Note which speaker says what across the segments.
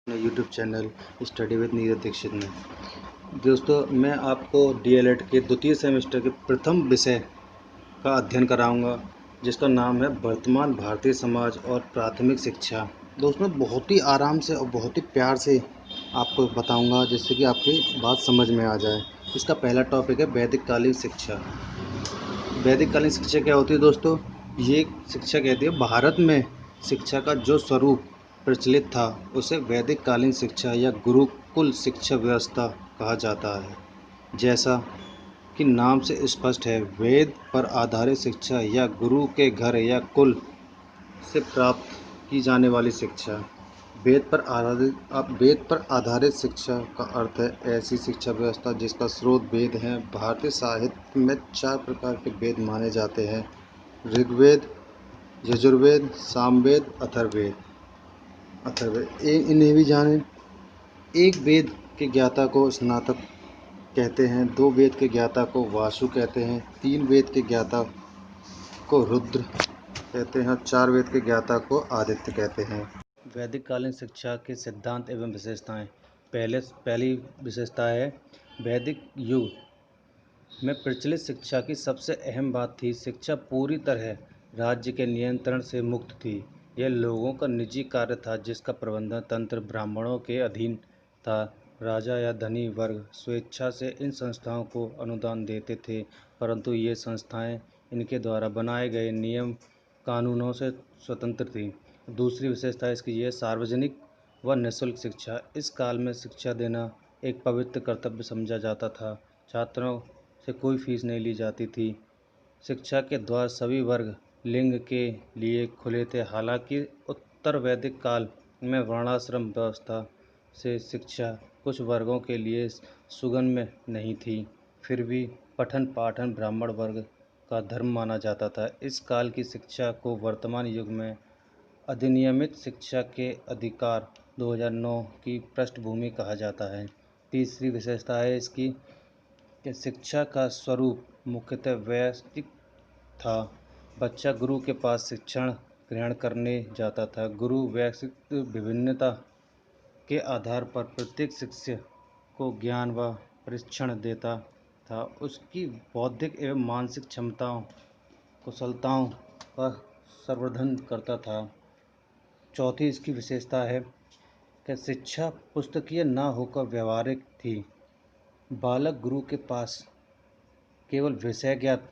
Speaker 1: अपने YouTube channel study with Neeraj Dikshit में। दोस्तों, मैं आपको डीएलएड के द्वितीय सेमेस्टर के प्रथम विषय का अध्ययन कराऊंगा, जिसका नाम है वर्तमान भारतीय समाज और प्राथमिक शिक्षा। दोस्तों, बहुत ही आराम से और बहुत ही प्यार से आपको बताऊंगा, जिससे कि आपकी बात समझ में आ जाए। इसका पहला टॉपिक है वैदिक कालीन शिक्षा। वैदिक कालीन शिक्षा क्या होती है दोस्तों? ये शिक्षा कहती है भारत में शिक्षा का जो स्वरूप प्रचलित था उसे वैदिक कालीन शिक्षा या गुरुकुल शिक्षा व्यवस्था कहा जाता है। जैसा कि नाम से स्पष्ट है, वेद पर आधारित शिक्षा या गुरु के घर या कुल से प्राप्त की जाने वाली शिक्षा। वेद पर आधारित शिक्षा का अर्थ है ऐसी शिक्षा व्यवस्था जिसका स्रोत वेद है। भारतीय साहित्य में 4 प्रकार के वेद माने जाते हैं: ऋग्वेद, यजुर्वेद, सामवेद, अथर्ववेद। इन्हें भी जानें। एक वेद के ज्ञाता को स्नातक कहते हैं, 2 वेद के ज्ञाता को वासु कहते हैं, 3 वेद के ज्ञाता को रुद्र कहते हैं, 4 वेद के ज्ञाता को आदित्य कहते हैं। वैदिक कालीन शिक्षा के सिद्धांत एवं विशेषताएं। पहली विशेषता है वैदिक युग में प्रचलित शिक्षा की सबसे अहम बात थी शिक्षा पूरी तरह राज्य के नियंत्रण से मुक्त थी। यह लोगों का निजी कार्य था जिसका प्रबंधन तंत्र ब्राह्मणों के अधीन था। राजा या धनी वर्ग स्वेच्छा से इन संस्थाओं को अनुदान देते थे, परंतु ये संस्थाएं इनके द्वारा बनाए गए नियम कानूनों से स्वतंत्र थीं। दूसरी विशेषता इसकी यह सार्वजनिक व निःशुल्क शिक्षा। इस काल में शिक्षा देना एक पवित्र कर्तव्य समझा जाता था। छात्रों से कोई फीस नहीं ली जाती थी। शिक्षा के द्वार सभी वर्ग लिंग के लिए खुले थे। हालांकि उत्तर वैदिक काल में वर्णाश्रम व्यवस्था से शिक्षा कुछ वर्गों के लिए सुगम्य नहीं थी, फिर भी पठन पाठन ब्राह्मण वर्ग का धर्म माना जाता था। इस काल की शिक्षा को वर्तमान युग में अधिनियमित शिक्षा के अधिकार 2009 की पृष्ठभूमि कहा जाता है। तीसरी विशेषता है इसकी कि शिक्षा का स्वरूप मुख्यतः वैयक्तिक था। बच्चा गुरु के पास शिक्षण ग्रहण करने जाता था। गुरु वैयक्तिक विभिन्नता के आधार पर प्रत्येक शिष्य को ज्ञान व प्रशिक्षण देता था। उसकी बौद्धिक एवं मानसिक क्षमताओं कुशलताओं का संवर्धन करता था। चौथी इसकी विशेषता है कि शिक्षा पुस्तकीय न होकर व्यवहारिक थी। बालक गुरु के पास केवल विषयगत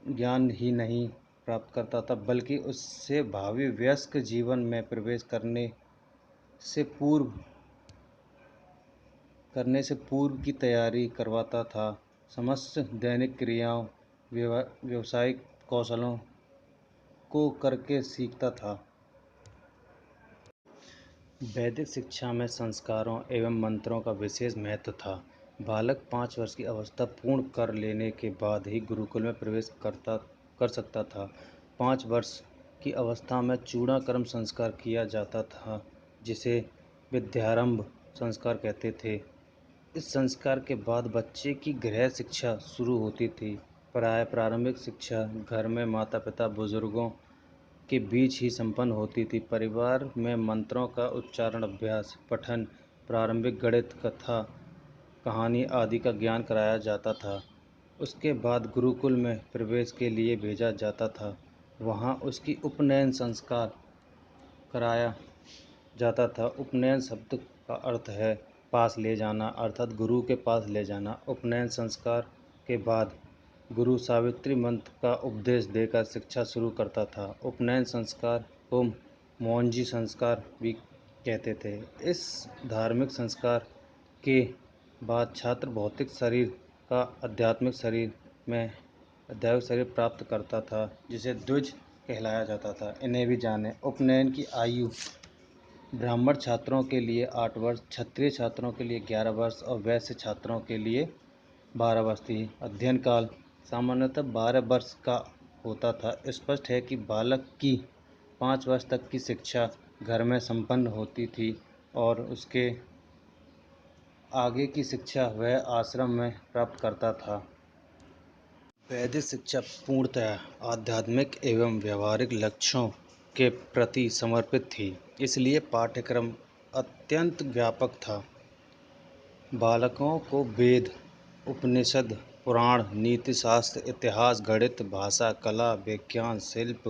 Speaker 1: ज्ञान ही नहीं प्राप्त करता था, बल्कि उससे भावी वयस्क जीवन में प्रवेश करने से पूर्व की तैयारी करवाता था। समस्त दैनिक क्रियाओं व्यावसायिक कौशलों को करके सीखता था। वैदिक शिक्षा में संस्कारों एवं मंत्रों का विशेष महत्व था। बालक 5 वर्ष की अवस्था पूर्ण कर लेने के बाद ही गुरुकुल में प्रवेश कर सकता था। 5 वर्ष की अवस्था में चूड़ाकर्म संस्कार किया जाता था, जिसे विद्यारंभ संस्कार कहते थे। इस संस्कार के बाद बच्चे की गृह शिक्षा शुरू होती थी। प्रारंभिक शिक्षा घर में माता पिता बुजुर्गों के बीच ही संपन्न होती थी। परिवार में मंत्रों का उच्चारण अभ्यास, पठन, प्रारंभिक गणित, कथा कहानी आदि का ज्ञान कराया जाता था। उसके बाद गुरुकुल में प्रवेश के लिए भेजा जाता था। वहाँ उसकी उपनयन संस्कार कराया जाता था। उपनयन शब्द का अर्थ है पास ले जाना, अर्थात गुरु के पास ले जाना। उपनयन संस्कार के बाद गुरु सावित्री मंत्र का उपदेश देकर शिक्षा शुरू करता था। उपनयन संस्कार को मौंजी संस्कार भी कहते थे। इस धार्मिक संस्कार के बाद छात्र भौतिक शरीर का आध्यात्मिक शरीर प्राप्त करता था, जिसे द्विज कहलाया जाता था। इन्हें भी जानें। उपनयन की आयु ब्राह्मण छात्रों के लिए 8 वर्ष, क्षत्रिय छात्रों के लिए 11 वर्ष और वैश्य छात्रों के लिए 12 वर्ष थी। अध्ययन काल सामान्यतः 12 वर्ष का होता था। स्पष्ट है कि बालक की 5 वर्ष तक की शिक्षा घर में संपन्न होती थी और उसके आगे की शिक्षा वह आश्रम में प्राप्त करता था। वैदिक शिक्षा पूर्णतः आध्यात्मिक एवं व्यावहारिक लक्ष्यों के प्रति समर्पित थी। इसलिए पाठ्यक्रम अत्यंत व्यापक था। बालकों को वेद, उपनिषद, पुराण, नीतिशास्त्र, इतिहास, गणित, भाषा, कला, विज्ञान, शिल्प,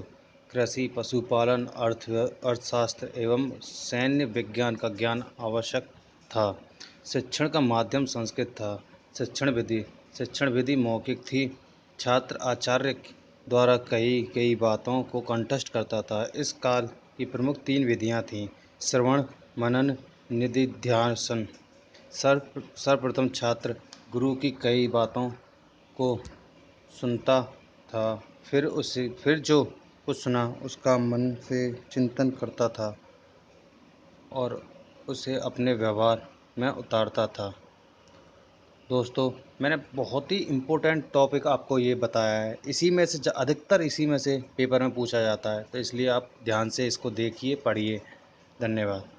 Speaker 1: कृषि, पशुपालन, अर्थशास्त्र एवं सैन्य विज्ञान का ज्ञान आवश्यक था। शिक्षण का माध्यम संस्कृत था। शिक्षण विधि मौखिक थी। छात्र आचार्य द्वारा कही गई बातों को कंठस्थ करता था। इस काल की प्रमुख 3 विधियाँ थीं: श्रवण, मनन, निदिध्यासन। सर्वप्रथम छात्र गुरु की कई बातों को सुनता था, फिर जो कुछ सुना उसका मन से चिंतन करता था और उसे अपने व्यवहार में उतारता था। दोस्तों, मैंने बहुत ही इम्पोर्टेंट टॉपिक आपको ये बताया है। इसी में से अधिकतर इसी में से पेपर में पूछा जाता है, तो इसलिए आप ध्यान से इसको देखिए, पढ़िए। धन्यवाद।